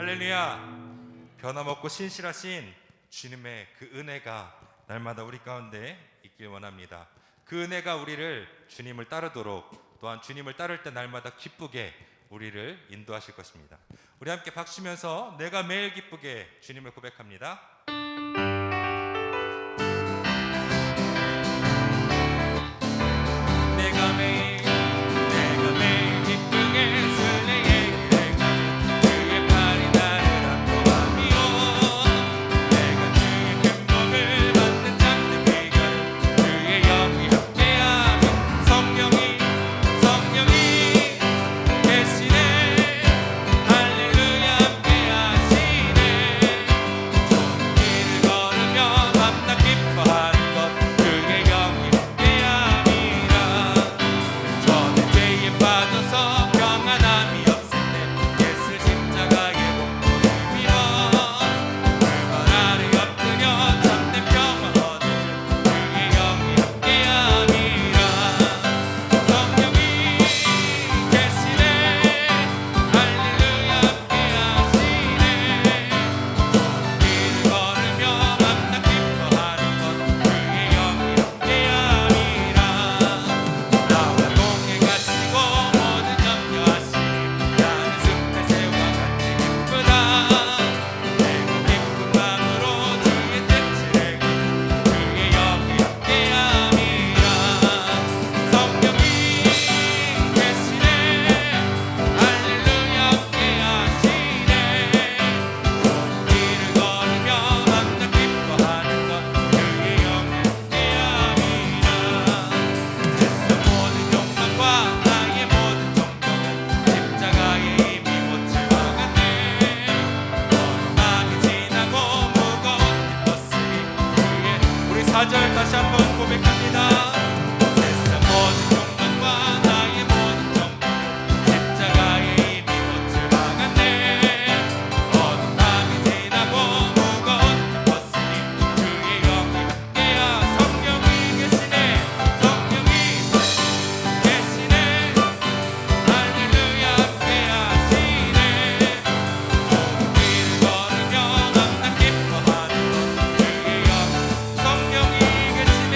할렐루야. 변함없고 신실하신 주님의 그 은혜가 날마다 우리 가운데 있길 원합니다. 그 은혜가 우리를 주님을 따르도록, 또한 주님을 따를 때 날마다 기쁘게 우리를 인도하실 것입니다. 우리 함께 박수면서 내가 매일 기쁘게 주님을 고백합니다. 내가 매일 기쁘게 설레게 그래가는 주의 팔이 나를 안도하며 내가 주의 큰 복을 받는 참된 비결은 주의 영이 함께하며 성령이 계시네. 할렐루야 함께하시네. 좋은 길을 걸으며 밤낮 기뻐하는 것 주의 영이 함께함이라. 저는 죄에 빠져서 평안함이 없을 때 예수 십자가의 복음을 빌어 불만 아래 엎드려 참된 평화 얻으려 주의 영이 함께함이라. 성령이 계시네. 할렐루야 함께하시네. 좋은 길을 걸으며 밤낮 기뻐하는 것 주의 영이 함께함이라. 나와 동행 하시고 모든 염려하시니 나는 숲에새와 같이 기쁘다. 내가 기쁜 마음으로 주의 뜻을 행하는 주의 영이 함께함이라. 성령이 계시네. 할렐루야 함께하시네. 좋은 길을 걸으며 밤낮 기뻐하는 것 주의 영이 함께함이라. 세상 모든 욕망과 나의 모든 존경은 십자가에 이미 못 채워갔네. 어느 밤이 지나고 무거운 뒷버스기 주의 우리 4절 다시 한번 고백합니다. 세상 모든 욕망과 나의 모든 존경은 십자가에 이미 못 채워갔네. 어느 밤이 지나고 무거운 뒷버스기 주의 영이 함께하. 성령이 계시네. 성령이 계시네. 할렐루야 함께하시네. 좋은 길을 걸으며 밤낮 기뻐하는 것 주의 영. 성령이 계시네.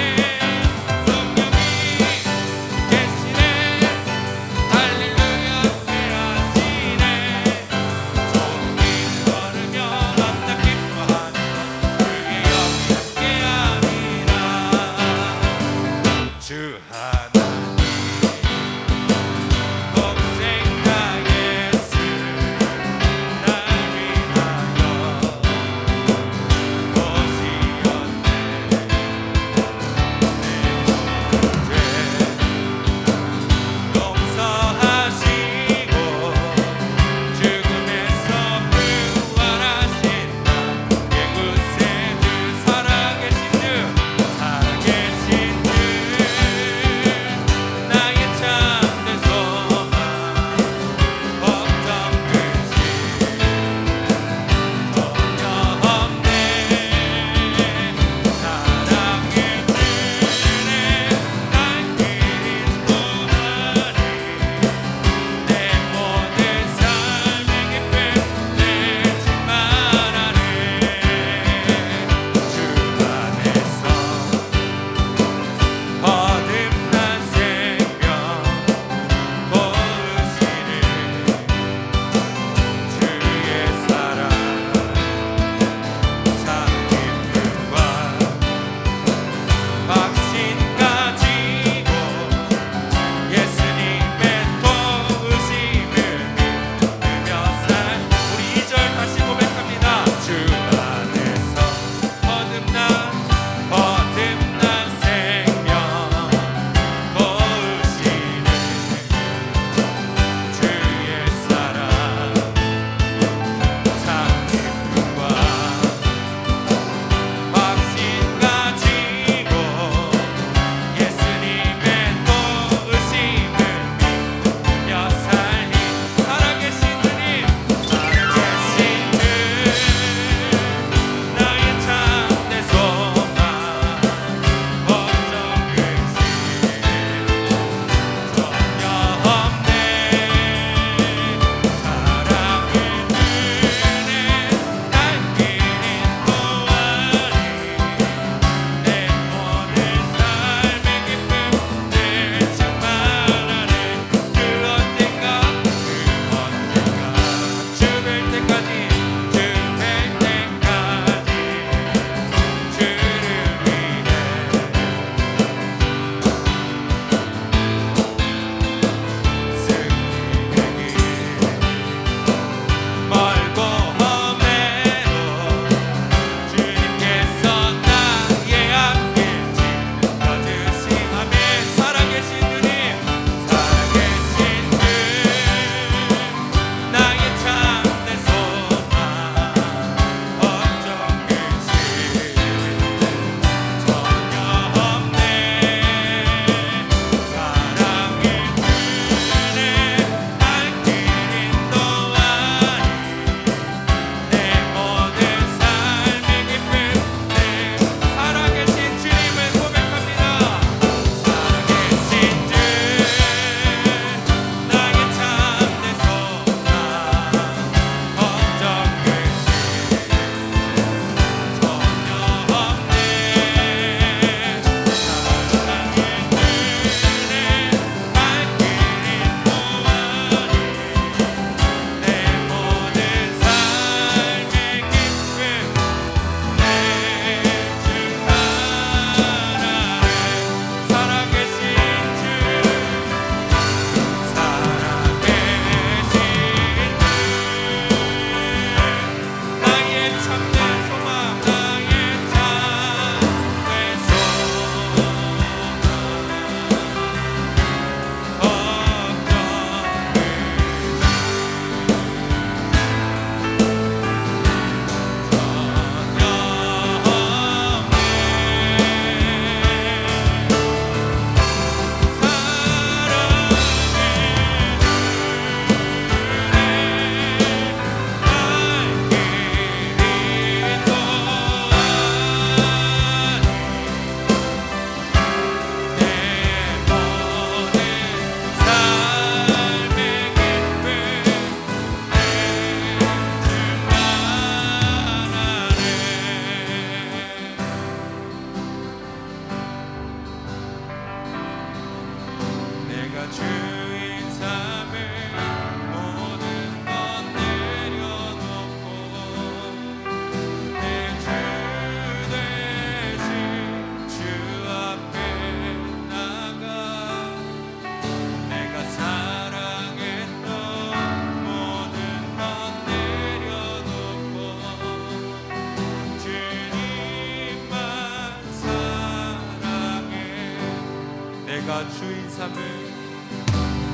내가 주인 삶을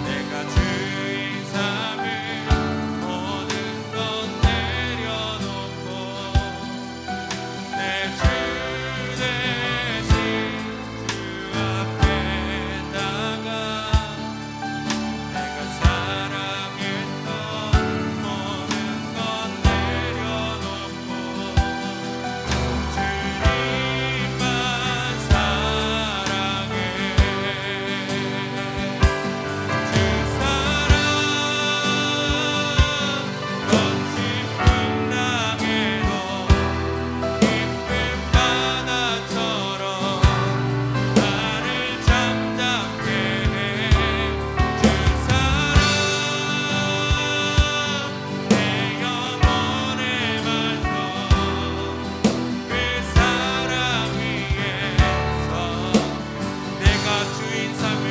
내가 주인 삶을 모든 것 내려놓고 내 주 대신 주 앞에 나가 내가 사랑했던 모든 것 내려놓고 주님만 사랑해 주 사랑 거친 풍랑에도 깊은 바다처럼 나를 잠잠케 해주 사랑 내 영혼의 말소 그 사랑 위에서 내가 주인 삶을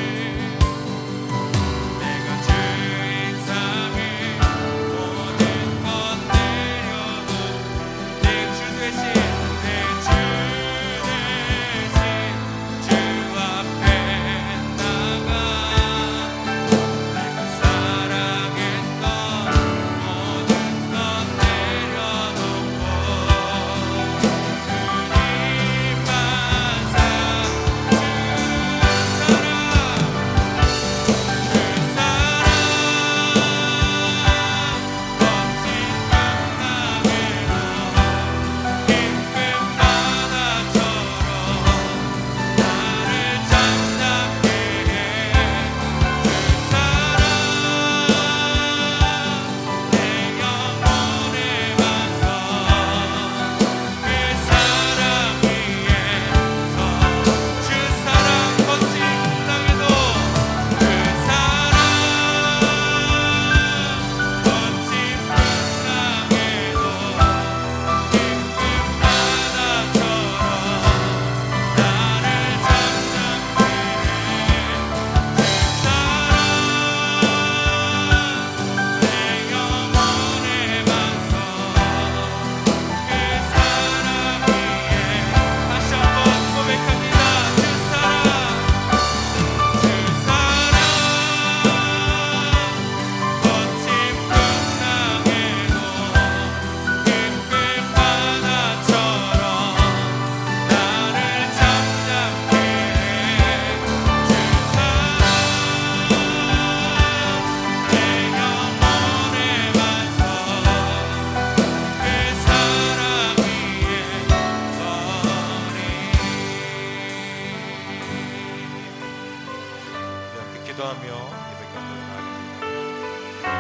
내가 주인 삶을 모든 것 내려놓고 내 주 대신 주 앞에 나가 내가 사랑했던 모든 것 내려놓고 주님만 기도하며 예배 가운데 나아갑니다.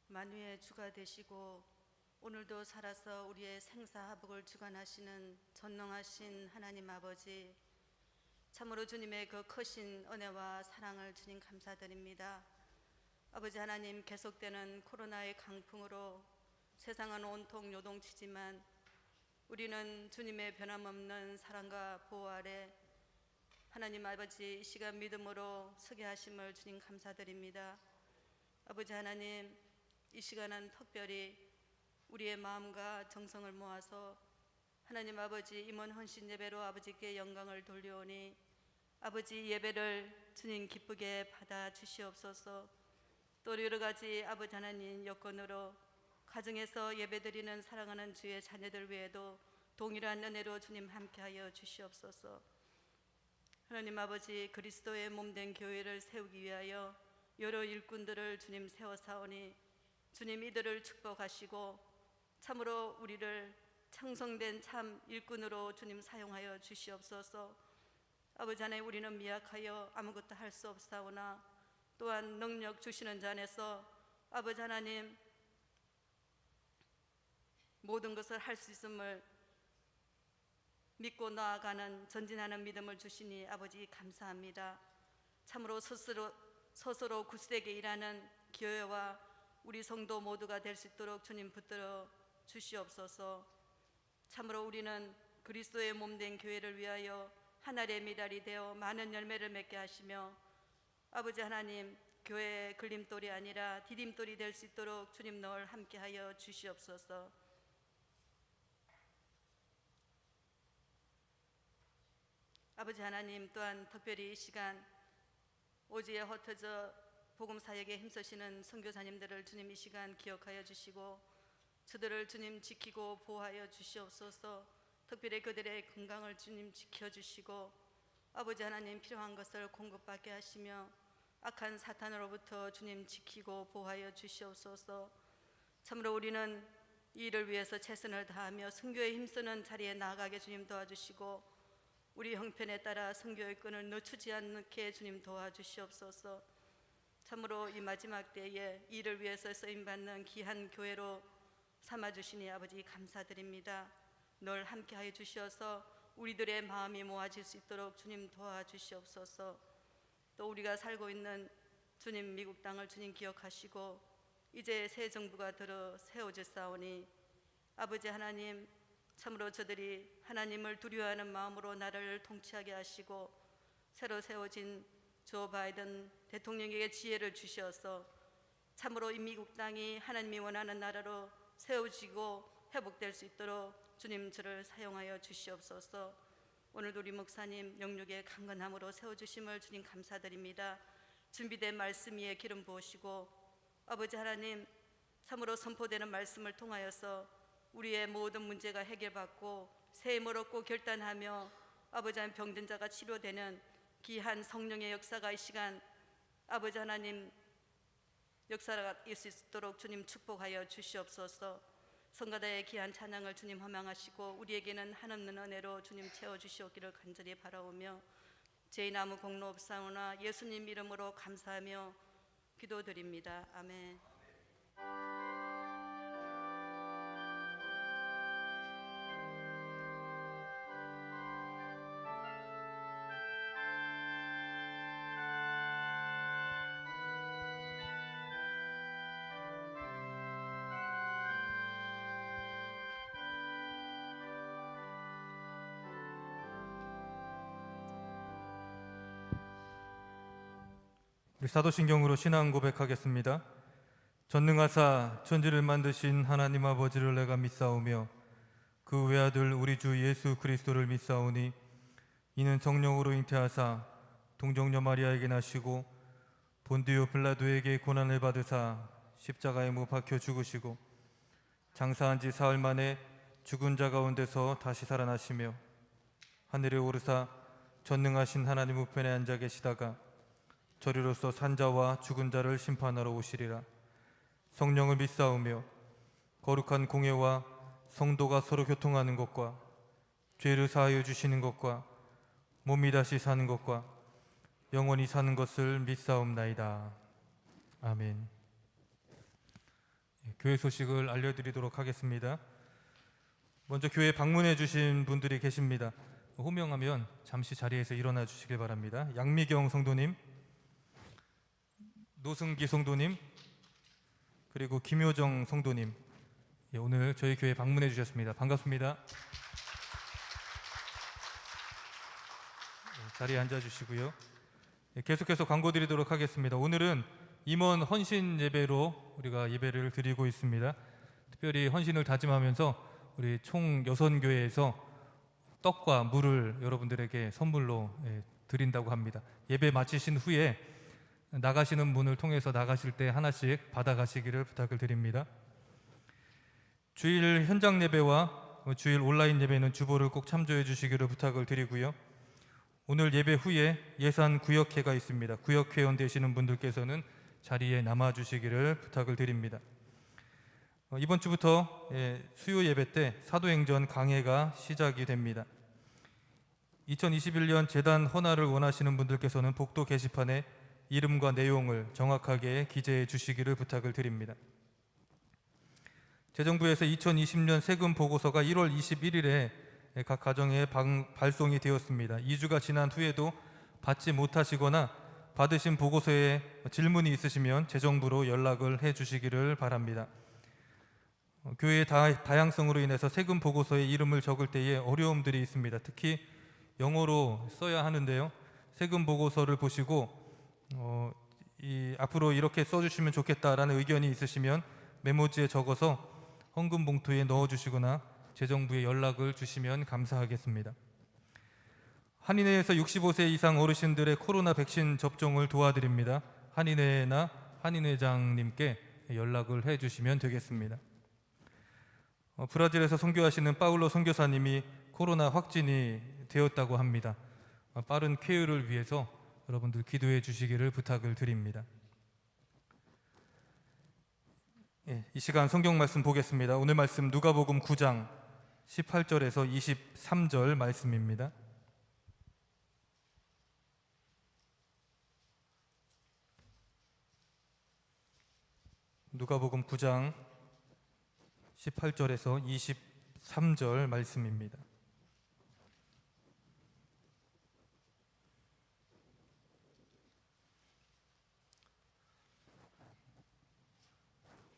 만유의 주가 되시고 오늘도 살아서 우리의 생사화복을 주관하시는 전능하신 하나님 아버지, 참으로 주님의 그 크신 은혜와 사랑을 주님 감사드립니다. 아버지 하나님, 계속되는 코로나의 강풍으로 세상은 온통 요동치지만 우리는 주님의 변함없는 사랑과 보호 아래 하나님 아버지 이 시간 믿음으로 서게 하심을 주님 감사드립니다. 아버지 하나님, 이 시간은 특별히 우리의 마음과 정성을 모아서 하나님 아버지 임원 헌신 예배로 아버지께 영광을 돌려오니 아버지 예배를 주님 기쁘게 받아 주시옵소서. 또 여러 가지 아버지 하나님 여건으로 가정에서 예배드리는 사랑하는 주의 자녀들 외에도 동일한 은혜로 주님 함께하여 주시옵소서. 하나님 아버지, 그리스도의 몸된 교회를 세우기 위하여 여러 일꾼들을 주님 세워사오니 주님 이들을 축복하시고 참으로 우리를 창성된 참 일꾼으로 주님 사용하여 주시옵소서. 아버지 하나님, 우리는 미약하여 아무것도 할 수 없사오나 또한 능력 주시는 자 안에서 아버지 하나님 모든 것을 할 수 있음을 믿고 나아가는 전진하는 믿음을 주시니 아버지 감사합니다. 참으로 스스로 서서로 굳세게 일하는 교회와 우리 성도 모두가 될 수 있도록 주님 붙들어 주시옵소서. 참으로 우리는 그리스도의 몸된 교회를 위하여 하늘의 미달이 되어 많은 열매를 맺게 하시며 아버지 하나님, 교회의 걸림돌이 아니라 디딤돌이 될 수 있도록 주님 늘 함께하여 주시옵소서. 아버지 하나님, 또한 특별히 이 시간 오지에 흩어져 복음 사역에 힘쓰시는 선교사님들을 주님 이 시간 기억하여 주시고 저들을 주님 지키고 보호하여 주시옵소서. 특별히 그들의 건강을 주님 지켜주시고 아버지 하나님, 필요한 것을 공급받게 하시며 악한 사탄으로부터 주님 지키고 보호하여 주시옵소서. 참으로 우리는 이 일을 위해서 최선을 다하며 선교에 힘쓰는 자리에 나아가게 주님 도와주시고 우리 형편에 따라 선교의 끈을 늦추지 않게 주님 도와주시옵소서. 참으로 이 마지막 때에 이 일을 위해서 쓰임받는 귀한 교회로 삼아주시니 아버지 감사드립니다. 늘 함께하여 주시어서 우리들의 마음이 모아질 수 있도록 주님 도와주시옵소서. 또 우리가 살고 있는 주님 미국 땅을 주님 기억하시고 이제 새 정부가 들어 세워졌사오니 아버지 하나님, 참으로 저들이 하나님을 두려워하는 마음으로 나라를 통치하게 하시고 새로 세워진 조 바이든 대통령에게 지혜를 주셔서 참으로 이 미국 땅이 하나님이 원하는 나라로 세워지고 회복될 수 있도록 주님 저를 사용하여 주시옵소서. 오늘도 우리 목사님 영육의 강건함으로 세워주심을 주님 감사드립니다. 준비된 말씀 위에 기름 부으시고 아버지 하나님, 참으로 선포되는 말씀을 통하여서 우리의 모든 문제가 해결받고 새 힘을 얻고 결단하며 아버지 하나님, 병든 자가 치료되는 귀한 성령의 역사가 이 시간 아버지 하나님 역사가 있을 수 있도록 주님 축복하여 주시옵소서. 성가다의 귀한 찬양을 주님 허망하시고 우리에게는 한없는 은혜로 주님 채워주시옵기를 간절히 바라오며 죄인 아무 공로 없사오나 예수님 이름으로 감사하며 기도드립니다. 아멘. 우리 사도신경으로 신앙 고백하겠습니다. 전능하사 천지를 만드신 하나님 아버지를 내가 믿사오며 그 외아들 우리 주 예수 그리스도를 믿사오니 이는 성령으로 잉태하사 동정녀 마리아에게 나시고 본디오 빌라도에게 고난을 받으사 십자가에 못 박혀 죽으시고 장사한 지 사흘 만에 죽은 자 가운데서 다시 살아나시며 하늘에 오르사 전능하신 하나님 우편에 앉아 계시다가 저리로서 산자와 죽은 자를 심판하러 오시리라. 성령을 믿사오며 거룩한 공예와 성도가 서로 교통하는 것과 죄를 사하여 주시는 것과 몸이 다시 사는 것과 영원히 사는 것을 믿사옵나이다. 아멘. 교회 소식을 알려드리도록 하겠습니다. 먼저 교회 방문해 주신 분들이 계십니다. 호명하면 잠시 자리에서 일어나 주시길 바랍니다. 양미경 성도님, 노승기 성도님, 그리고 김효정 성도님, 오늘 저희 교회 방문해 주셨습니다. 반갑습니다. 자리에 앉아 주시고요. 계속해서 광고 드리도록 하겠습니다. 오늘은 임원 헌신 예배로 우리가 예배를 드리고 있습니다. 특별히 헌신을 다짐하면서 우리 총 여선교회에서 떡과 물을 여러분들에게 선물로 드린다고 합니다. 예배 마치신 후에 나가시는 문을 통해서 나가실 때 하나씩 받아가시기를 부탁을 드립니다. 주일 현장 예배와 주일 온라인 예배는 주보를 꼭 참조해 주시기를 부탁을 드리고요. 오늘 예배 후에 예산 구역회가 있습니다. 구역회원 되시는 분들께서는 자리에 남아주시기를 부탁을 드립니다. 이번 주부터 수요 예배 때 사도행전 강해가 시작이 됩니다. 2021년 재단 헌화를 원하시는 분들께서는 복도 게시판에 이름과 내용을 정확하게 기재해 주시기를 부탁을 드립니다. 재정부에서 2020년 세금 보고서가 1월 21일에 각 가정에 발송이 되었습니다. 2주가 지난 후에도 받지 못하시거나 받으신 보고서에 질문이 있으시면 재정부로 연락을 해 주시기를 바랍니다. 교회의 다양성으로 인해서 세금 보고서에 이름을 적을 때에 어려움들이 있습니다. 특히 영어로 써야 하는데요. 세금 보고서를 보시고 앞으로 이렇게 써주시면 좋겠다라는 의견이 있으시면 메모지에 적어서 헌금 봉투에 넣어주시거나 재정부에 연락을 주시면 감사하겠습니다. 한인회에서 65세 이상 어르신들의 코로나 백신 접종을 도와드립니다. 한인회나 한인회장님께 연락을 해주시면 되겠습니다. 브라질에서 선교하시는 파울로 선교사님이 코로나 확진이 되었다고 합니다. 빠른 쾌유를 위해서 여러분들 기도해 주시기를 부탁을 드립니다. 이 시간 성경 말씀 보겠습니다. 오늘 말씀 누가복음 9장 18절에서 23절 말씀입니다. 누가복음 9장 18절에서 23절 말씀입니다.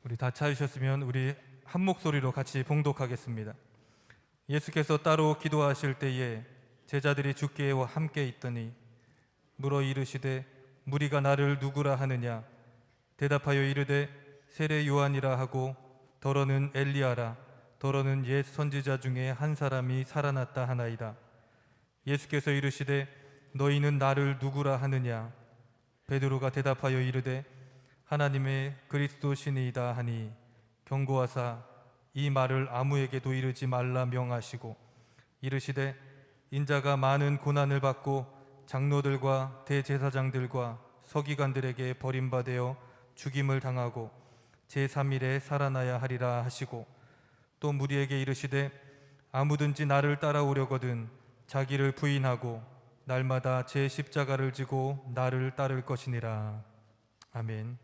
우리 다 찾으셨으면 우리 한 목소리로 같이 봉독하겠습니다. 예수께서 따로 기도하실 때에 제자들이 주께 함께 있더니 물어 이르시되 무리가 나를 누구라 하느냐. 대답하여 이르되 세례 요한이라 하고 더러는 엘리야라, 더러는 옛 선지자 중에 한 사람이 살아났다 하나이다. 예수께서 이르시되 너희는 나를 누구라 하느냐. 베드로가 대답하여 이르되 하나님의 그리스도시니이다 하니 경고하사 이 말을 아무에게도 이르지 말라 명하시고 이르시되 인자가 많은 고난을 받고 장로들과 대제사장들과 서기관들에게 버림받아 죽임을 당하고 제3일에 살아나야 하리라 하시고 또 무리에게 이르시되 아무든지 나를 따라오려거든 자기를 부인하고 날마다 제 십자가를 지고 나를 따를 것이니라. 아멘.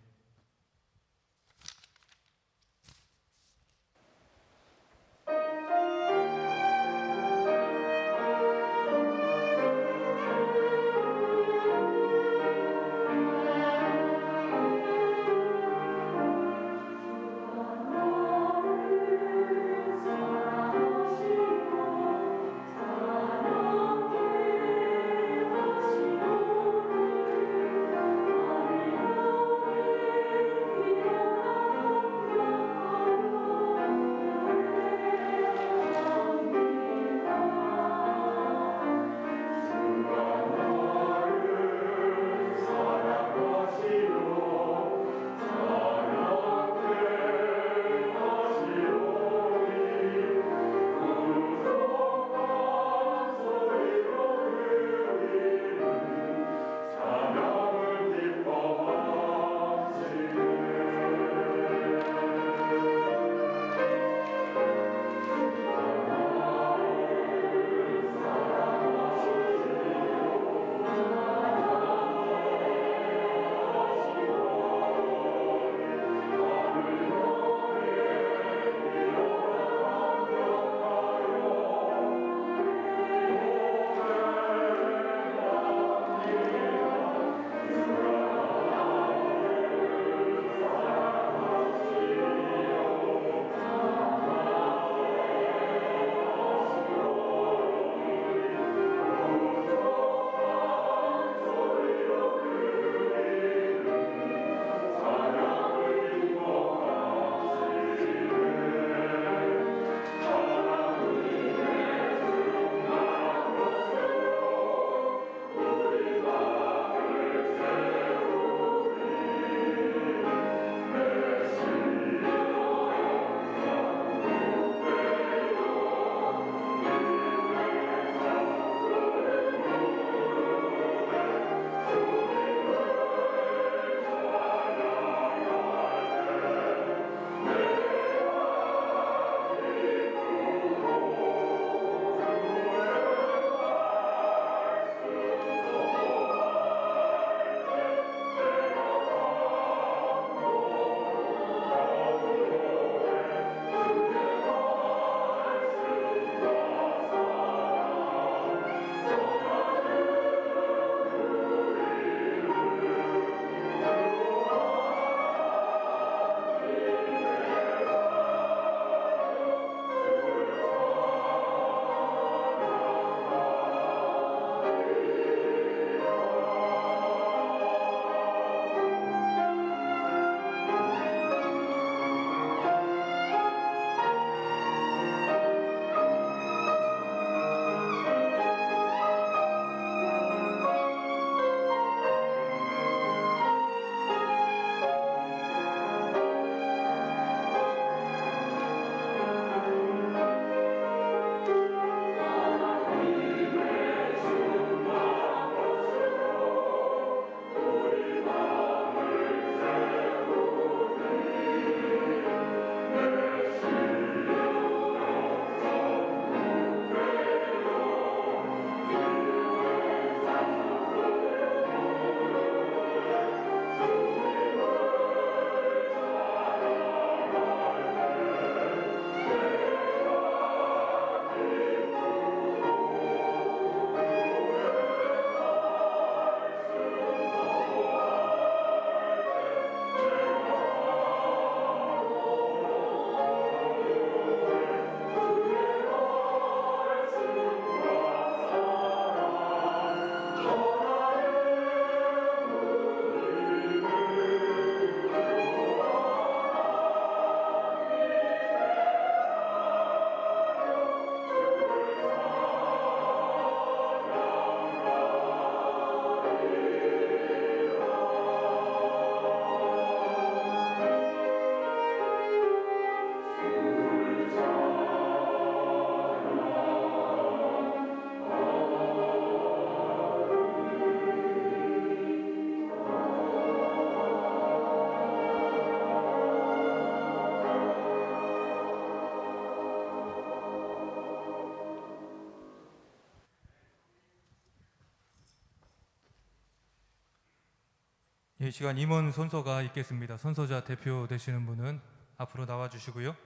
이 시간 임원 선서가 있겠습니다. 선서자 대표 되시는 분은 앞으로 나와 주시고요.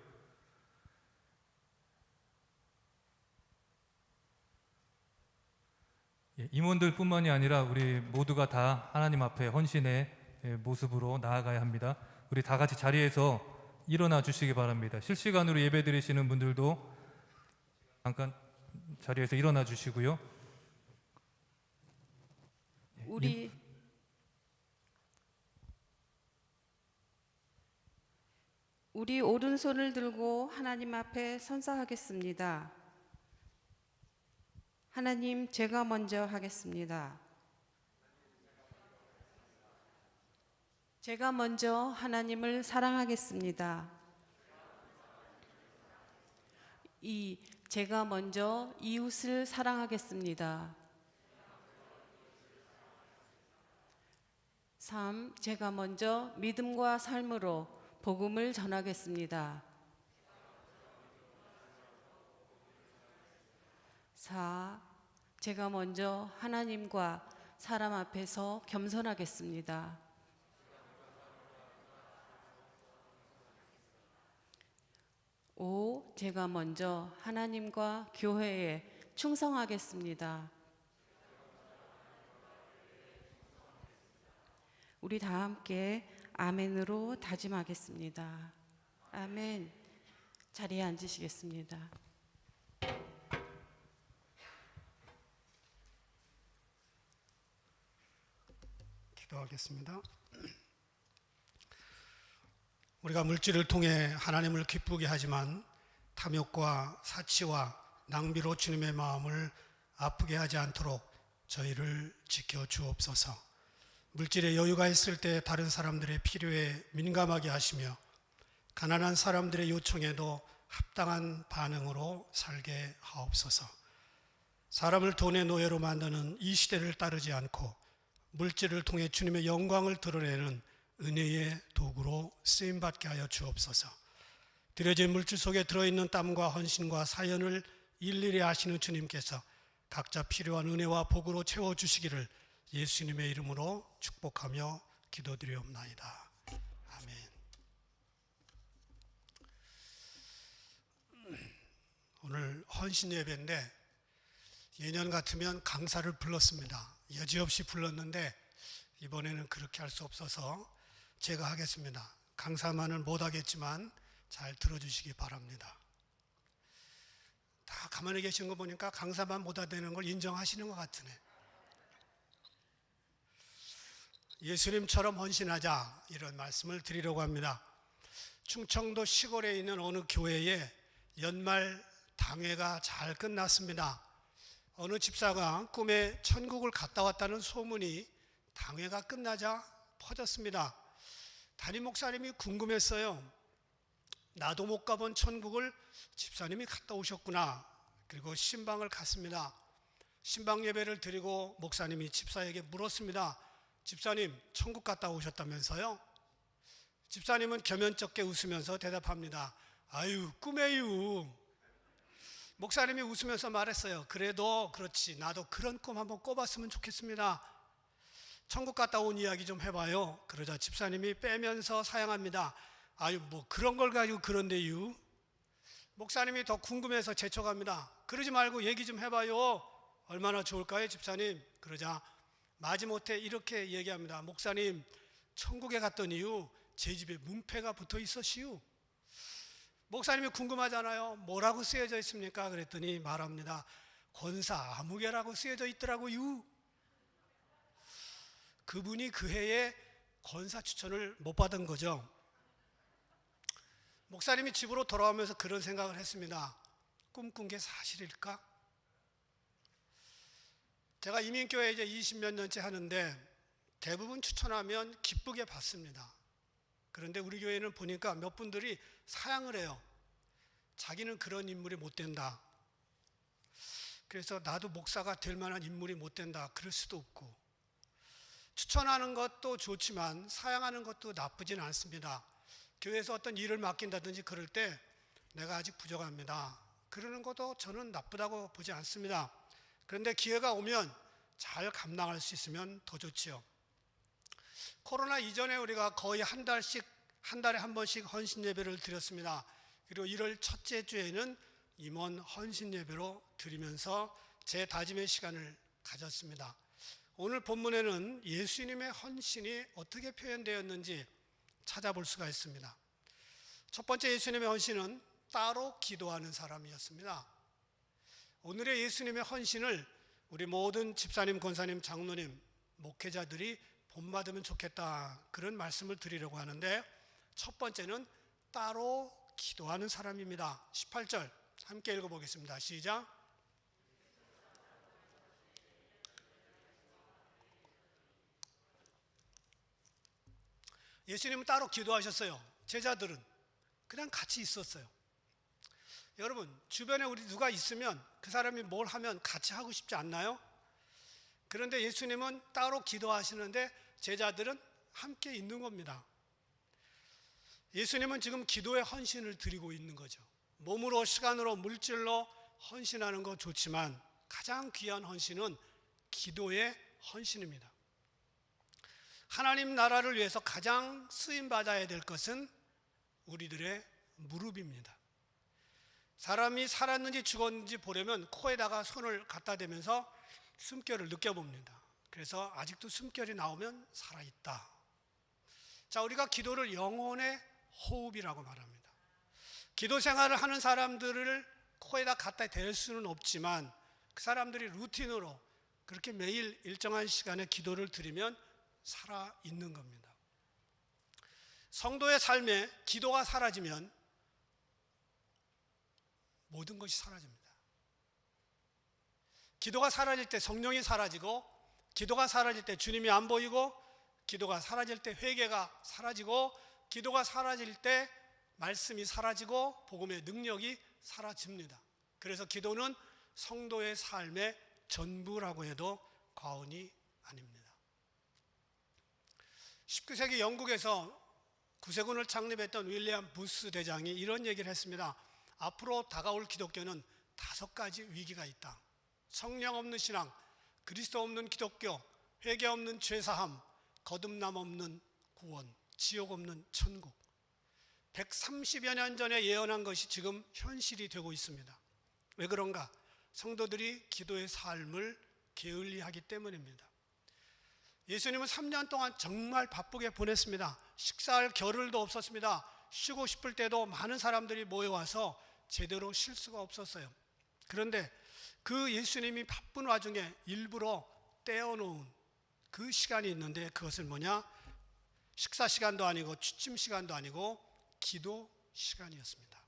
임원들뿐만이 아니라 우리 모두가 다 하나님 앞에 헌신의 모습으로 나아가야 합니다. 우리 다 같이 자리에서 일어나 주시기 바랍니다. 실시간으로 예배 드리시는 분들도 잠깐 자리에서 일어나 주시고요. 우리 오른손을 들고 하나님 앞에 선사하겠습니다. 하나님, 제가 먼저 하겠습니다. 제가 먼저 하나님을 사랑하겠습니다. 제가 먼저 이웃을 사랑하겠습니다. 3. 제가 먼저 믿음과 삶으로 복음을 전하겠습니다. 4. 제가 먼저 하나님과 사람 앞에서 겸손하겠습니다. 5. 제가 먼저 하나님과 교회에 충성하겠습니다. 우리 다 함께 아멘으로 다짐하겠습니다. 아멘. 자리에 앉으시겠습니다. 기도하겠습니다. 우리가 물질을 통해 하나님을 기쁘게 하지만 탐욕과 사치와 낭비로 주님의 마음을 아프게 하지 않도록 저희를 지켜 주옵소서. 물질에 여유가 있을 때 다른 사람들의 필요에 민감하게 하시며 가난한 사람들의 요청에도 합당한 반응으로 살게 하옵소서. 사람을 돈의 노예로 만드는 이 시대를 따르지 않고 물질을 통해 주님의 영광을 드러내는 은혜의 도구로 쓰임받게 하여 주옵소서. 드려진 물질 속에 들어있는 땀과 헌신과 사연을 일일이 아시는 주님께서 각자 필요한 은혜와 복으로 채워주시기를 예수님의 이름으로 축복하며 기도드리옵나이다. 아멘. 오늘 헌신 예배인데 예년 같으면 강사를 불렀습니다. 여지없이 불렀는데 이번에는 그렇게 할 수 없어서 제가 하겠습니다. 강사만은 못하겠지만 잘 들어주시기 바랍니다. 다 가만히 계신 거 보니까 강사만 못하다는 걸 인정하시는 것 같으네. 예수님처럼 헌신하자, 이런 말씀을 드리려고 합니다. 충청도 시골에 있는 어느 교회에 연말 당회가 잘 끝났습니다. 어느 집사가 꿈에 천국을 갔다 왔다는 소문이 당회가 끝나자 퍼졌습니다. 담임 목사님이 궁금했어요. 나도 못 가본 천국을 집사님이 갔다 오셨구나. 그리고 신방을 갔습니다. 신방 예배를 드리고 목사님이 집사에게 물었습니다. 집사님, 천국 갔다 오셨다면서요? 집사님은 겸연쩍게 웃으면서 대답합니다. 아유, 꿈에요. 목사님이 웃으면서 말했어요. 그래도 그렇지, 나도 그런 꿈 한번 꿔봤으면 좋겠습니다. 천국 갔다 온 이야기 좀 해봐요. 그러자 집사님이 빼면서 사양합니다. 아유, 뭐 그런 걸 가지고 그런데요. 목사님이 더 궁금해서 재촉합니다. 그러지 말고 얘기 좀 해봐요. 얼마나 좋을까요, 집사님? 그러자 마지못해 이렇게 얘기합니다. 목사님, 천국에 갔던 이유 제 집에 문패가 붙어 있었시오. 목사님이 궁금하잖아요. 뭐라고 쓰여져 있습니까? 그랬더니 말합니다. 권사 아무개라고 쓰여져 있더라고요. 그분이 그 해에 권사 추천을 못 받은 거죠. 목사님이 집으로 돌아오면서 그런 생각을 했습니다. 꿈꾼 게 사실일까? 제가 이민교회 이제 20몇 년째 하는데 대부분 추천하면 기쁘게 받습니다. 그런데 우리 교회는 보니까 몇 분들이 사양을 해요. 자기는 그런 인물이 못 된다. 그래서 나도 목사가 될 만한 인물이 못 된다. 그럴 수도 없고. 추천하는 것도 좋지만 사양하는 것도 나쁘진 않습니다. 교회에서 어떤 일을 맡긴다든지 그럴 때 내가 아직 부족합니다. 그러는 것도 저는 나쁘다고 보지 않습니다. 그런데 기회가 오면 잘 감당할 수 있으면 더 좋지요. 코로나 이전에 우리가 거의 한 달에 한 번씩 헌신 예배를 드렸습니다. 그리고 1월 첫째 주에는 임원 헌신 예배로 드리면서 제 다짐의 시간을 가졌습니다. 오늘 본문에는 예수님의 헌신이 어떻게 표현되었는지 찾아볼 수가 있습니다. 첫 번째 예수님의 헌신은 따로 기도하는 사람이었습니다. 오늘의 예수님의 헌신을 우리 모든 집사님, 권사님, 장로님, 목회자들이 본받으면 좋겠다, 그런 말씀을 드리려고 하는데, 첫 번째는 따로 기도하는 사람입니다. 18절 함께 읽어보겠습니다. 시작. 예수님은 따로 기도하셨어요. 제자들은 그냥 같이 있었어요. 여러분, 주변에 우리 누가 있으면 그 사람이 뭘 하면 같이 하고 싶지 않나요? 그런데 예수님은 따로 기도하시는데 제자들은 함께 있는 겁니다. 예수님은 지금 기도의 헌신을 드리고 있는 거죠. 몸으로, 시간으로, 물질로 헌신하는 거 좋지만 가장 귀한 헌신은 기도의 헌신입니다. 하나님 나라를 위해서 가장 쓰임받아야 될 것은 우리들의 무릎입니다. 사람이 살았는지 죽었는지 보려면 코에다가 손을 갖다 대면서 숨결을 느껴봅니다. 그래서 아직도 숨결이 나오면 살아있다. 자, 우리가 기도를 영혼의 호흡이라고 말합니다. 기도 생활을 하는 사람들을 코에다 갖다 댈 수는 없지만 그 사람들이 루틴으로 그렇게 매일 일정한 시간에 기도를 드리면 살아있는 겁니다. 성도의 삶에 기도가 사라지면 모든 것이 사라집니다. 기도가 사라질 때 성령이 사라지고, 기도가 사라질 때 주님이 안 보이고, 기도가 사라질 때 회개가 사라지고, 기도가 사라질 때 말씀이 사라지고 복음의 능력이 사라집니다. 그래서 기도는 성도의 삶의 전부라고 해도 과언이 아닙니다. 19세기 영국에서 구세군을 창립했던 윌리엄 부스 대장이 이런 얘기를 했습니다. 앞으로 다가올 기독교는 5가지 위기가 있다. 성령 없는 신앙, 그리스도 없는 기독교, 회개 없는 죄사함, 거듭남 없는 구원, 지옥 없는 천국. 130여 년 전에 예언한 것이 지금 현실이 되고 있습니다. 왜 그런가? 성도들이 기도의 삶을 게을리하기 때문입니다. 예수님은 3년 동안 정말 바쁘게 보냈습니다. 식사할 겨를도 없었습니다. 쉬고 싶을 때도 많은 사람들이 모여와서 제대로 쉴 수가 없었어요. 그런데 그 예수님이 바쁜 와중에 일부러 떼어놓은 그 시간이 있는데, 그것은 뭐냐? 식사 시간도 아니고 취침 시간도 아니고 기도 시간이었습니다.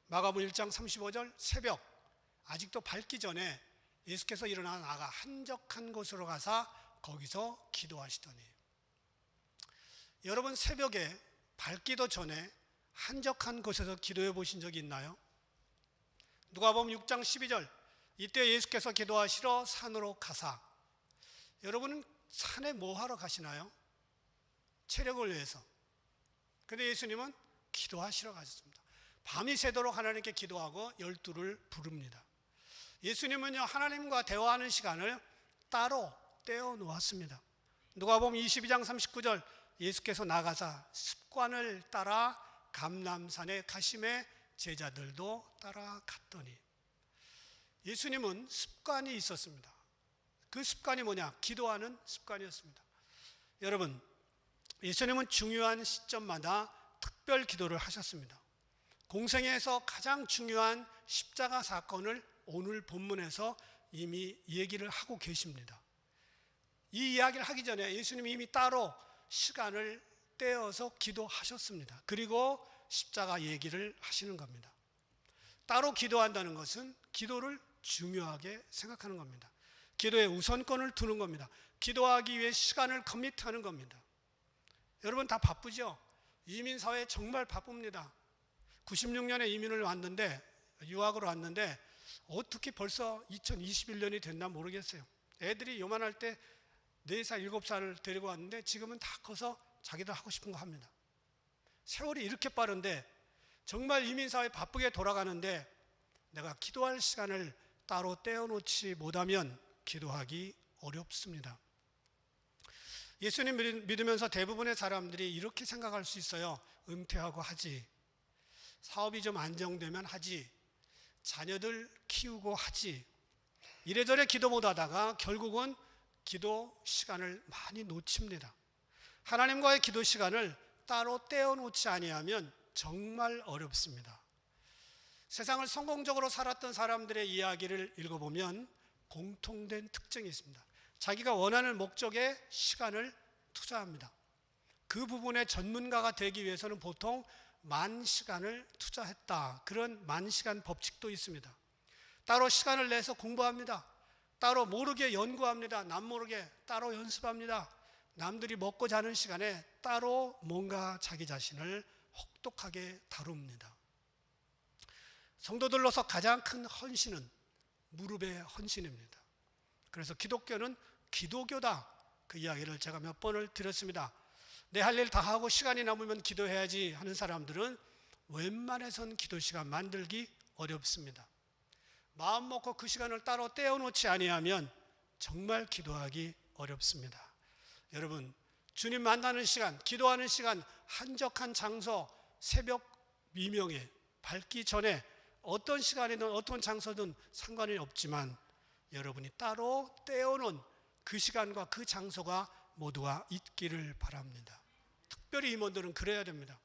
마가복음 1장 35절, 새벽 아직도 밝기 전에 예수께서 일어나 나가 한적한 곳으로 가사 거기서 기도하시더니. 여러분, 새벽에 밝기도 전에 한적한 곳에서 기도해 보신 적이 있나요? 누가복음 6장 12절, 이때 예수께서 기도하시러 산으로 가사. 여러분은 산에 뭐 하러 가시나요? 체력을 위해서. 근데 예수님은 기도하시러 가셨습니다. 밤이 새도록 하나님께 기도하고 12를 부릅니다. 예수님은요, 하나님과 대화하는 시간을 따로 떼어 놓았습니다. 누가복음 22장 39절, 예수께서 나가사 습관을 따라 감람산에 가심에 제자들도 따라갔더니. 예수님은 습관이 있었습니다. 그 습관이 뭐냐? 기도하는 습관이었습니다. 여러분, 예수님은 중요한 시점마다 특별 기도를 하셨습니다. 공생애에서 가장 중요한 십자가 사건을 오늘 본문에서 이미 얘기를 하고 계십니다. 이 이야기를 하기 전에 예수님이 이미 따로 시간을 떼어서 기도하셨습니다. 그리고 십자가 얘기를 하시는 겁니다. 따로 기도한다는 것은 기도를 중요하게 생각하는 겁니다. 기도에 우선권을 두는 겁니다. 기도하기 위해 시간을 커미트하는 겁니다. 여러분 다 바쁘죠? 이민사회 정말 바쁩니다. 96년에 이민을 왔는데, 유학으로 왔는데 어떻게 벌써 2021년이 됐나 모르겠어요. 애들이 요만할 때 4살, 7살을 데리고 왔는데 지금은 다 커서 자기들 하고 싶은 거 합니다. 세월이 이렇게 빠른데 정말 이민사회 바쁘게 돌아가는데 내가 기도할 시간을 따로 떼어놓지 못하면 기도하기 어렵습니다. 예수님 믿으면서 대부분의 사람들이 이렇게 생각할 수 있어요. 은퇴하고 하지, 사업이 좀 안정되면 하지, 자녀들 키우고 하지, 이래저래 기도 못하다가 결국은 기도 시간을 많이 놓칩니다. 하나님과의 기도 시간을 따로 떼어놓지 아니하면 정말 어렵습니다. 세상을 성공적으로 살았던 사람들의 이야기를 읽어보면 공통된 특징이 있습니다. 자기가 원하는 목적에 시간을 투자합니다. 그 부분의 전문가가 되기 위해서는 보통 만 시간을 투자했다. 그런 만 시간 법칙도 있습니다. 따로 시간을 내서 공부합니다. 따로 모르게 연구합니다. 남 모르게 따로 연습합니다. 남들이 먹고 자는 시간에 따로 뭔가 자기 자신을 혹독하게 다룹니다. 성도들로서 가장 큰 헌신은 무릎의 헌신입니다. 그래서 기독교는 기도교다, 그 이야기를 제가 몇 번을 드렸습니다. 내 할 일 다 하고 시간이 남으면 기도해야지 하는 사람들은 웬만해선 기도 시간 만들기 어렵습니다. 마음 먹고 그 시간을 따로 떼어놓지 아니하면 정말 기도하기 어렵습니다. 여러분, 주님 만나는 시간, 기도하는 시간, 한적한 장소, 새벽 미명에 밝기 전에 어떤 시간이든 어떤 장소든 상관이 없지만 여러분이 따로 떼어놓은 그 시간과 그 장소가 모두가 있기를 바랍니다. 특별히 임원들은 그래야 됩니다.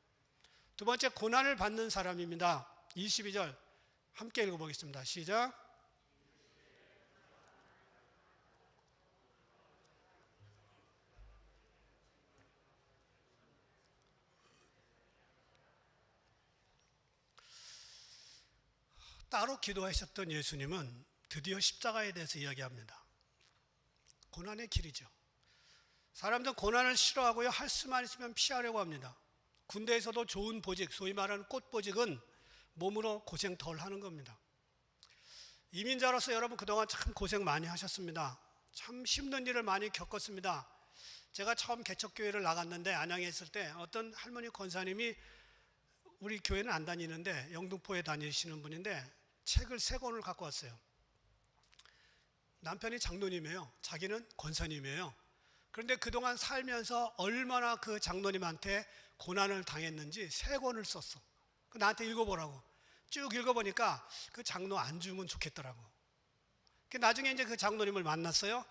두 번째, 고난을 받는 사람입니다. 22절 함께 읽어보겠습니다. 시작. 따로 기도하셨던 예수님은 드디어 십자가에 대해서 이야기합니다. 고난의 길이죠. 사람들은 고난을 싫어하고요, 할 수만 있으면 피하려고 합니다. 군대에서도 좋은 보직, 소위 말하는 꽃보직은 몸으로 고생 덜 하는 겁니다. 이민자로서 여러분 그동안 참 고생 많이 하셨습니다. 참 힘든 일을 많이 겪었습니다. 제가 처음 개척교회를 나갔는데 안양에 있을 때 어떤 할머니 권사님이, 우리 교회는 안 다니는데 영등포에 다니시는 분인데 책을 3권을 갖고 왔어요. 남편이 장로님이에요. 자기는 권사님이에요. 그런데 그동안 살면서 얼마나 그 장로님한테 고난을 당했는지 3권을 썼어. 나한테 읽어보라고. 쭉 읽어보니까 그 장로 안 죽으면 좋겠더라고. 나중에 이제 그 장로님을 만났어요.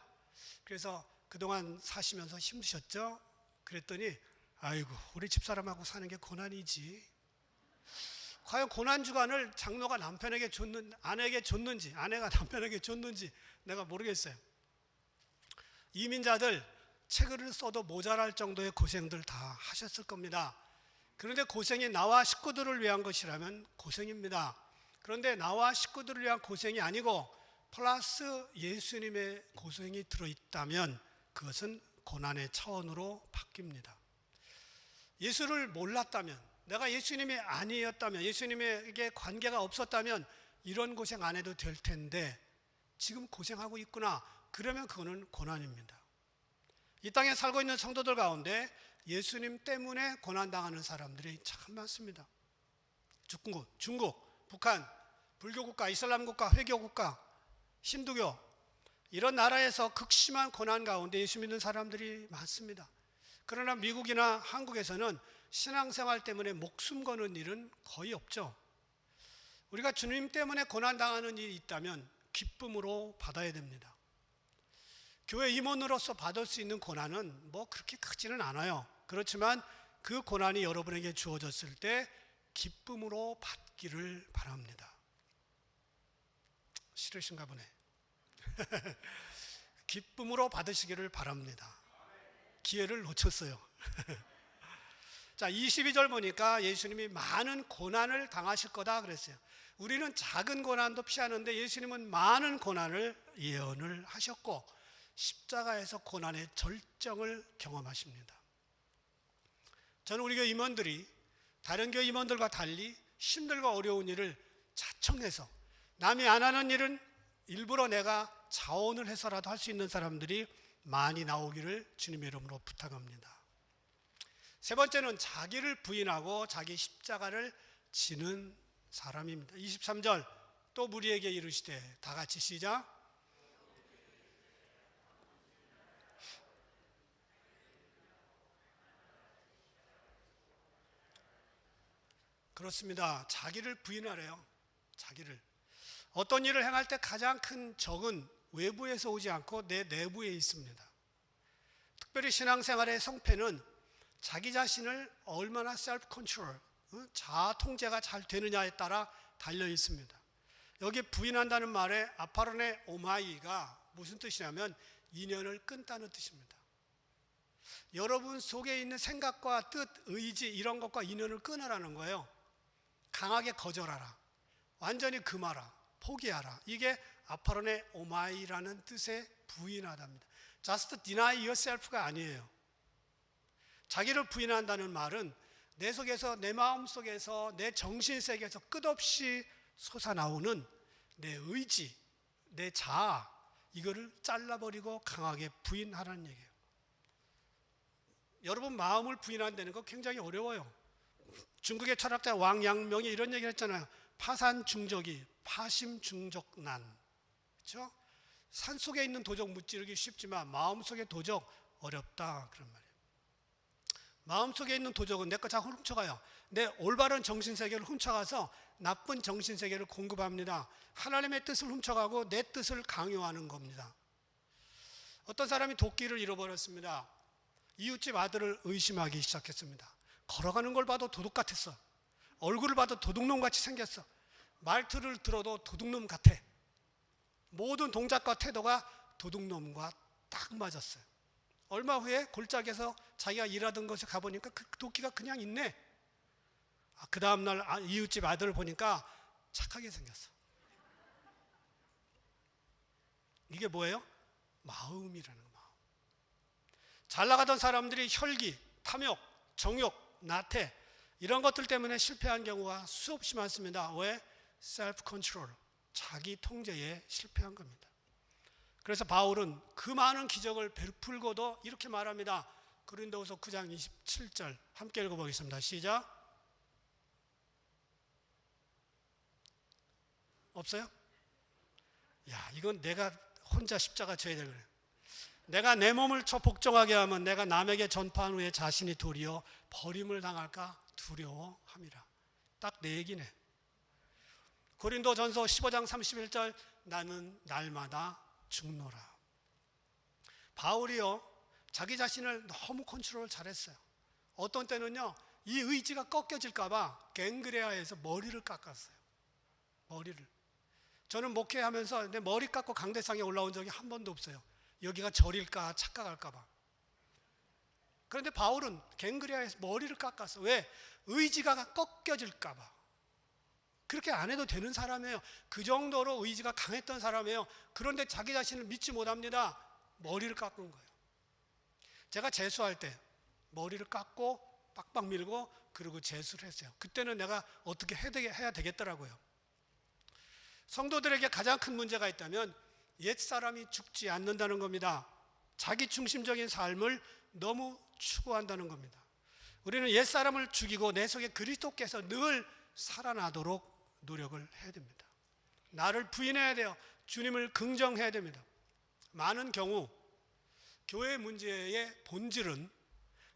그래서 그동안 사시면서 힘드셨죠? 그랬더니 아이고, 우리 집사람하고 사는 게 고난이지. 과연 고난 주간을 장로가 남편에게 아내에게 줬는지, 아내가 남편에게 줬는지 내가 모르겠어요. 이민자들 책을 써도 모자랄 정도의 고생들 다 하셨을 겁니다. 그런데 고생이 나와 식구들을 위한 것이라면 고생입니다. 그런데 나와 식구들을 위한 고생이 아니고 플러스 예수님의 고생이 들어있다면 그것은 고난의 차원으로 바뀝니다. 예수를 몰랐다면, 내가 예수님이 아니었다면, 예수님에게 관계가 없었다면 이런 고생 안 해도 될 텐데 지금 고생하고 있구나. 그러면 그거는 고난입니다. 이 땅에 살고 있는 성도들 가운데 예수님 때문에 고난당하는 사람들이 참 많습니다. 중국, 북한, 불교국가, 이슬람국가, 회교국가, 힌두교, 이런 나라에서 극심한 고난 가운데 예수 믿는 사람들이 많습니다. 그러나 미국이나 한국에서는 신앙생활 때문에 목숨 거는 일은 거의 없죠. 우리가 주님 때문에 고난당하는 일이 있다면 기쁨으로 받아야 됩니다. 교회 임원으로서 받을 수 있는 고난은 뭐 그렇게 크지는 않아요. 그렇지만 그 고난이 여러분에게 주어졌을 때 기쁨으로 받기를 바랍니다. 싫으신가 보네. 기쁨으로 받으시기를 바랍니다. 기회를 놓쳤어요. 자, 22절 보니까 예수님이 많은 고난을 당하실 거다 그랬어요. 우리는 작은 고난도 피하는데 예수님은 많은 고난을 예언을 하셨고 십자가에서 고난의 절정을 경험하십니다. 저는 우리 교회 임원들이 다른 교회 임원들과 달리 힘들고 어려운 일을 자청해서, 남이 안 하는 일은 일부러 내가 자원을 해서라도 할 수 있는 사람들이 많이 나오기를 주님의 이름으로 부탁합니다. 세 번째는 자기를 부인하고 자기 십자가를 지는 사람입니다. 23절 또 무리에게 이르시되, 다 같이 시작. 그렇습니다. 자기를 부인하래요. 자기를. 어떤 일을 행할 때 가장 큰 적은 외부에서 오지 않고 내 내부에 있습니다. 특별히 신앙생활의 성패는 자기 자신을 얼마나 셀프 컨트롤, 자아 통제가 잘 되느냐에 따라 달려 있습니다. 여기 부인한다는 말에 아파르네 오마이가 무슨 뜻이냐면 인연을 끊다는 뜻입니다. 여러분 속에 있는 생각과 뜻, 의지 이런 것과 인연을 끊으라는 거예요. 강하게 거절하라. 완전히 금하라. 포기하라. 이게 아파르네 오마이라는 뜻의 부인하다입니다. Just deny yourself가 아니에요. 자기를 부인한다는 말은 내 속에서, 내 마음 속에서, 내 정신세계에서 끝없이 솟아나오는 내 의지, 내 자아, 이거를 잘라버리고 강하게 부인하라는 얘기예요. 여러분 마음을 부인한다는 거 굉장히 어려워요. 중국의 철학자 왕양명이 이런 얘기를 했잖아요. 파산중적이 파심중적난. 그렇죠? 산속에 있는 도적 무찌르기 쉽지만 마음속의 도적 어렵다 그런 말이에요. 마음속에 있는 도적은 내 거 자꾸 훔쳐가요. 내 올바른 정신세계를 훔쳐가서 나쁜 정신세계를 공급합니다. 하나님의 뜻을 훔쳐가고 내 뜻을 강요하는 겁니다. 어떤 사람이 도끼를 잃어버렸습니다. 이웃집 아들을 의심하기 시작했습니다. 걸어가는 걸 봐도 도둑 같았어. 얼굴을 봐도 도둑놈같이 생겼어. 말투를 들어도 도둑놈 같아. 모든 동작과 태도가 도둑놈과 딱 맞았어요. 얼마 후에 골짜기에서 자기가 일하던 곳에 가보니까 그 도끼가 그냥 있네. 그 다음날 이웃집 아들을 보니까 착하게 생겼어. 이게 뭐예요? 마음이라는 거. 마음. 잘 나가던 사람들이 혈기, 탐욕, 정욕, 나태 이런 것들 때문에 실패한 경우가 수없이 많습니다. 왜? 셀프 컨트롤, 자기 통제에 실패한 겁니다. 그래서 바울은 그 많은 기적을 베풀고도 이렇게 말합니다. 고린도후서 9장 27절 함께 읽어보겠습니다. 시작. 없어요? 야, 이건 내가 혼자 십자가 져야 되는 거예요. 내가 내 몸을 복종하게 하면 내가 남에게 전파한 후에 자신이 도리어 버림을 당할까 두려워함이라. 딱 내 얘기네. 고린도전서 15장 31절 나는 날마다 죽노라. 바울이요 자기 자신을 너무 컨트롤 잘했어요. 어떤 때는요 이 의지가 꺾여질까 봐 갱그레아에서 머리를 깎았어요. 머리를. 저는 목회하면서 내 머리 깎고 강대상에 올라온 적이 한 번도 없어요. 여기가 절일까 착각할까 봐. 그런데 바울은 갱그레아에서 머리를 깎았어. 왜? 의지가 꺾여질까 봐. 그렇게 안 해도 되는 사람이에요. 그 정도로 의지가 강했던 사람이에요. 그런데 자기 자신을 믿지 못합니다. 머리를 깎은 거예요. 제가 재수할 때 머리를 깎고 빡빡 밀고 그리고 재수를 했어요. 그때는 내가 어떻게 해야 되겠더라고요. 성도들에게 가장 큰 문제가 있다면 옛사람이 죽지 않는다는 겁니다. 자기 중심적인 삶을 너무 추구한다는 겁니다. 우리는 옛사람을 죽이고 내 속에 그리스도께서 늘 살아나도록 노력을 해야 됩니다. 나를 부인해야 돼요. 주님을 긍정해야 됩니다. 많은 경우 교회 문제의 본질은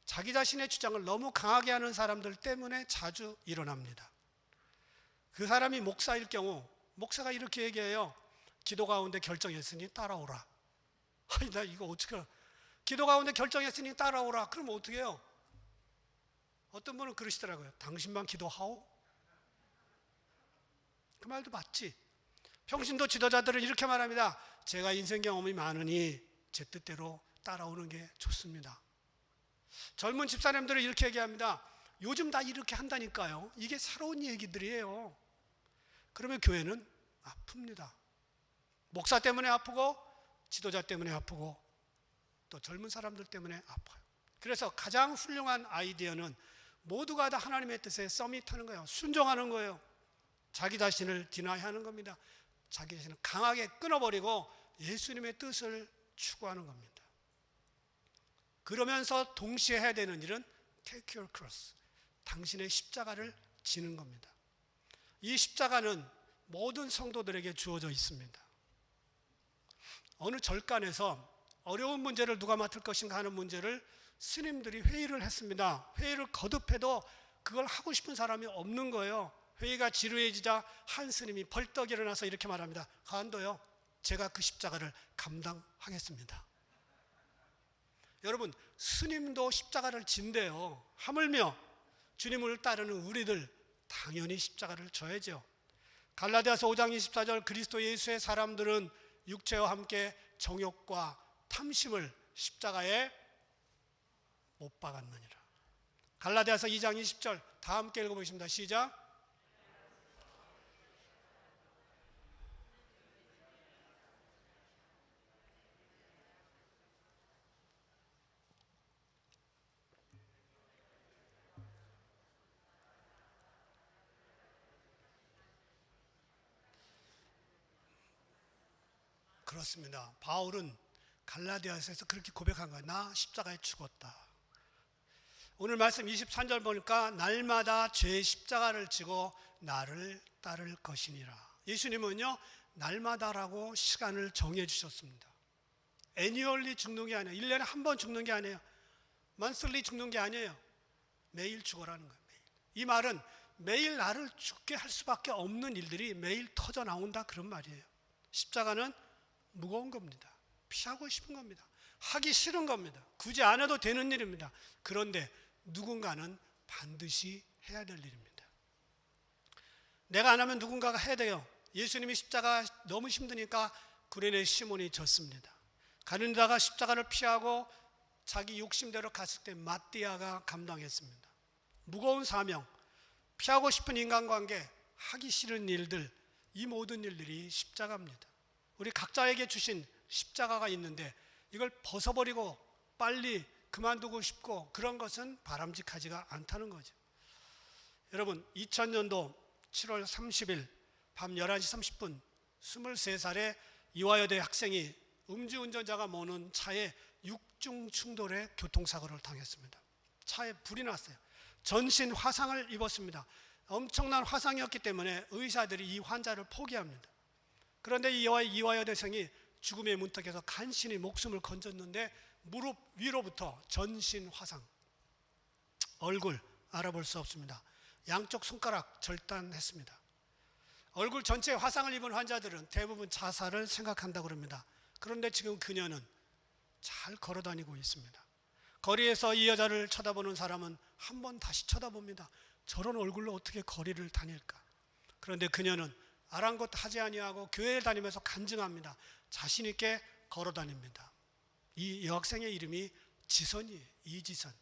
자기 자신의 주장을 너무 강하게 하는 사람들 때문에 자주 일어납니다. 그 사람이 목사일 경우 목사가 이렇게 얘기해요. 기도 가운데 결정했으니 따라오라. 아니 나 이거 어떻게 기도 가운데 결정했으니 따라오라. 그럼 어떻게 해요? 어떤 분은 그러시더라고요. 당신만 기도하오? 그 말도 맞지. 평신도 지도자들은 이렇게 말합니다. 제가 인생 경험이 많으니 제 뜻대로 따라오는 게 좋습니다. 젊은 집사님들은 이렇게 얘기합니다. 요즘 다 이렇게 한다니까요. 이게 새로운 얘기들이에요. 그러면 교회는 아픕니다. 목사 때문에 아프고 지도자 때문에 아프고 또 젊은 사람들 때문에 아파요. 그래서 가장 훌륭한 아이디어는 모두가 다 하나님의 뜻에 서밋하는 거예요. 순종하는 거예요. 자기 자신을 디나이하는 겁니다. 자기 자신을 강하게 끊어버리고 예수님의 뜻을 추구하는 겁니다. 그러면서 동시에 해야 되는 일은 take your cross, 당신의 십자가를 지는 겁니다. 이 십자가는 모든 성도들에게 주어져 있습니다. 어느 절간에서 어려운 문제를 누가 맡을 것인가 하는 문제를 스님들이 회의를 했습니다. 회의를 거듭해도 그걸 하고 싶은 사람이 없는 거예요. 회의가 지루해지자 한 스님이 벌떡 일어나서 이렇게 말합니다. 가안도요, 제가 그 십자가를 감당하겠습니다. 여러분, 스님도 십자가를 진대요. 하물며 주님을 따르는 우리들 당연히 십자가를 져야죠. 갈라디아서 5장 24절, 그리스도 예수의 사람들은 육체와 함께 정욕과 탐심을 십자가에 못 박았느니라. 갈라디아서 2장 20절 다 함께 읽어보겠습니다. 시작. 그렇습니다. 바울은 갈라디아서에서 그렇게 고백한 거예요. 나 십자가에 죽었다. 오늘 말씀 23절 보니까 날마다 죄의 십자가를 지고 나를 따를 것이니라. 예수님은요, 날마다라고 시간을 정해 주셨습니다. 애니얼리 죽는 게 아니에요. 1년에 한 번 죽는 게 아니에요. 만슬리 죽는 게 아니에요. 매일 죽어라는 거예요. 매일. 이 말은 매일 나를 죽게 할 수밖에 없는 일들이 매일 터져 나온다, 그런 말이에요. 십자가는 무거운 겁니다. 피하고 싶은 겁니다. 하기 싫은 겁니다. 굳이 안 해도 되는 일입니다. 그런데 누군가는 반드시 해야 될 일입니다. 내가 안 하면 누군가가 해야 돼요. 예수님이 십자가 너무 힘드니까 구레네 시몬이 졌습니다. 가는 데다가 십자가를 피하고 자기 욕심대로 갔을 때 마띠아가 감당했습니다. 무거운 사명, 피하고 싶은 인간관계, 하기 싫은 일들, 이 모든 일들이 십자가입니다. 우리 각자에게 주신 십자가가 있는데 이걸 벗어버리고 빨리 그만두고 싶고 그런 것은 바람직하지가 않다는 거죠. 여러분, 2000년도 7월 30일 밤 11시 30분 23살의 이화여대 학생이 음주운전자가 모는 차에 6중 충돌의 교통사고를 당했습니다. 차에 불이 났어요. 전신 화상을 입었습니다. 엄청난 화상이었기 때문에 의사들이 이 환자를 포기합니다. 그런데 이 이화여대생이 죽음의 문턱에서 간신히 목숨을 건졌는데 무릎 위로부터 전신 화상, 얼굴 알아볼 수 없습니다. 양쪽 손가락 절단했습니다. 얼굴 전체에 화상을 입은 환자들은 대부분 자살을 생각한다고 합니다. 그런데 지금 그녀는 잘 걸어다니고 있습니다. 거리에서 이 여자를 쳐다보는 사람은 한 번 다시 쳐다봅니다. 저런 얼굴로 어떻게 거리를 다닐까? 그런데 그녀는 아랑곳하지 아니하고 교회를 다니면서 간증합니다. 자신 있게 걸어다닙니다. 이 여학생의 이름이 지선이에요. 이지선.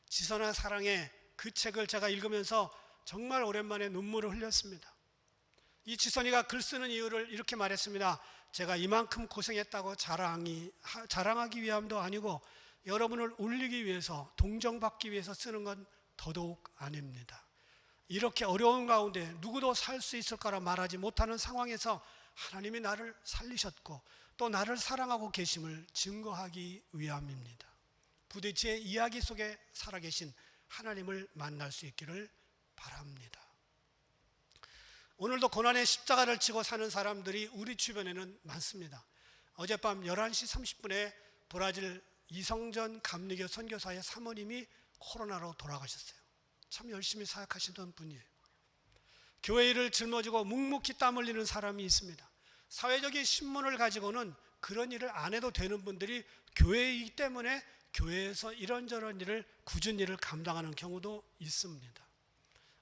지선아 사랑해, 그 책을 제가 읽으면서 정말 오랜만에 눈물을 흘렸습니다. 이 지선이가 글 쓰는 이유를 이렇게 말했습니다. 제가 이만큼 고생했다고 자랑하기 위함도 아니고 여러분을 울리기 위해서, 동정받기 위해서 쓰는 건 더더욱 아닙니다. 이렇게 어려운 가운데 누구도 살 수 있을 거라 말하지 못하는 상황에서 하나님이 나를 살리셨고 또 나를 사랑하고 계심을 증거하기 위함입니다. 부디 제 이야기 속에 살아계신 하나님을 만날 수 있기를 바랍니다. 오늘도 고난의 십자가를 지고 사는 사람들이 우리 주변에는 많습니다. 어젯밤 11시 30분에 브라질 이성전 감리교 선교사의 사모님이 코로나로 돌아가셨어요. 참 열심히 사역하시던 분이에요. 교회 일을 짊어지고 묵묵히 땀 흘리는 사람이 있습니다. 사회적인 신문을 가지고는 그런 일을 안 해도 되는 분들이 교회이기 때문에 교회에서 이런저런 일을, 굳은 일을 감당하는 경우도 있습니다.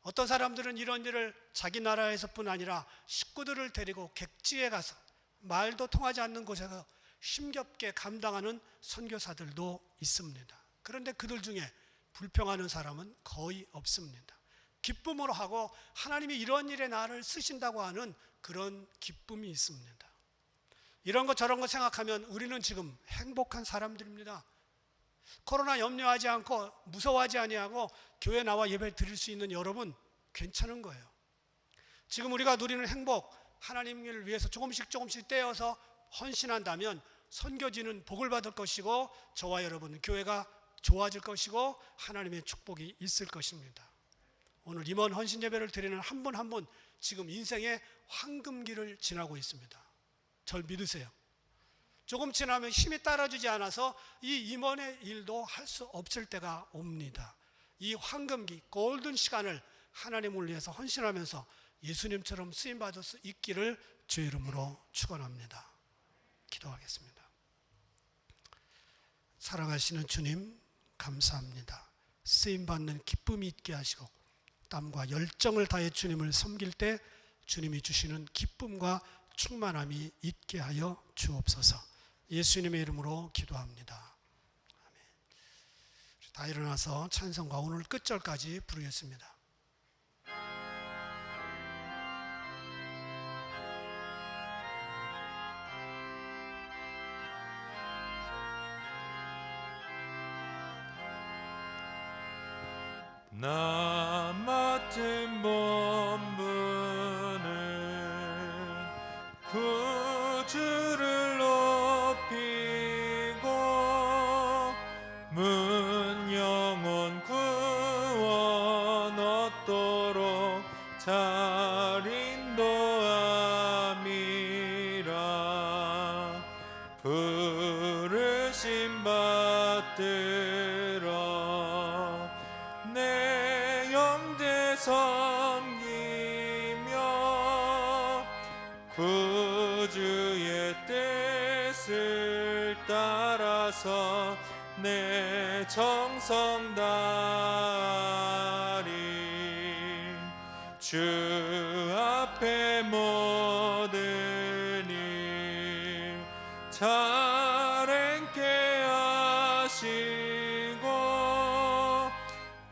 어떤 사람들은 이런 일을 자기 나라에서뿐 아니라 식구들을 데리고 객지에 가서 말도 통하지 않는 곳에서 힘겹게 감당하는 선교사들도 있습니다. 그런데 그들 중에 불평하는 사람은 거의 없습니다. 기쁨으로 하고 하나님이 이런 일에 나를 쓰신다고 하는 그런 기쁨이 있습니다. 이런 것 저런 것 생각하면 우리는 지금 행복한 사람들입니다. 코로나 염려하지 않고 무서워하지 아니하고 교회 나와 예배 드릴 수 있는 여러분 괜찮은 거예요. 지금 우리가 누리는 행복, 하나님을 위해서 조금씩 떼어서 헌신한다면 선교지는 복을 받을 것이고 저와 여러분 교회가 좋아질 것이고 하나님의 축복이 있을 것입니다. 오늘 임원 헌신 예배를 드리는 한 분 한 분 지금 인생의 황금기를 지나고 있습니다. 절 믿으세요. 조금 지나면 힘이 따라주지 않아서 이 임원의 일도 할 수 없을 때가 옵니다. 이 황금기 골든 시간을 하나님을 위해서 헌신하면서 예수님처럼 쓰임 받을 수 있기를 주의 이름으로 축원합니다. 기도하겠습니다. 사랑하시는 주님, 감사합니다. 쓰임 받는 기쁨이 있게 하시고 땀과 열정을 다해 주님을 섬길 때 주님이 주시는 기쁨과 충만함이 있게 하여 주옵소서. 예수님의 이름으로 기도합니다. 아멘. 다 일어나서 찬송가 오늘 끝절까지 부르겠습니다. 나 맡은 본분은 구주를 높이고 문 영혼 구원 얻도록 잘 인도함이라. 부르심 받들어 내 형제 섬기며 구주의 뜻을 따라서 내 정성 다하리. 주 앞에 모든 일 잘 행케 하시고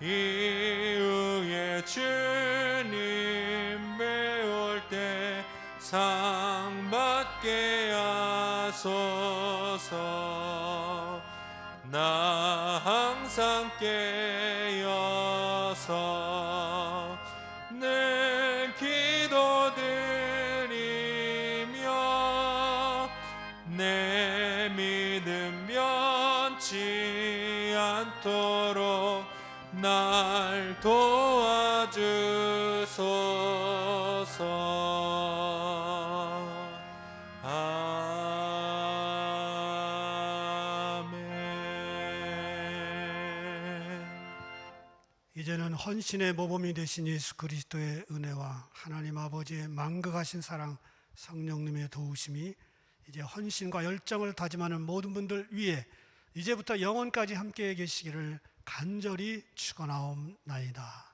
이후에 주님 배울 때 상 받게 하소서. 나 항상 깨어서 늘 기도드리며 내 믿음 변치 않도록 날 도와주소서. 아멘. 이제는 헌신의 모범이 되신 예수 그리스도의 은혜와 하나님 아버지의 만극하신 사랑, 성령님의 도우심이 이제 헌신과 열정을 다짐하는 모든 분들 위해 이제부터 영원까지 함께 계시기를 간절히 축원하옵나이다.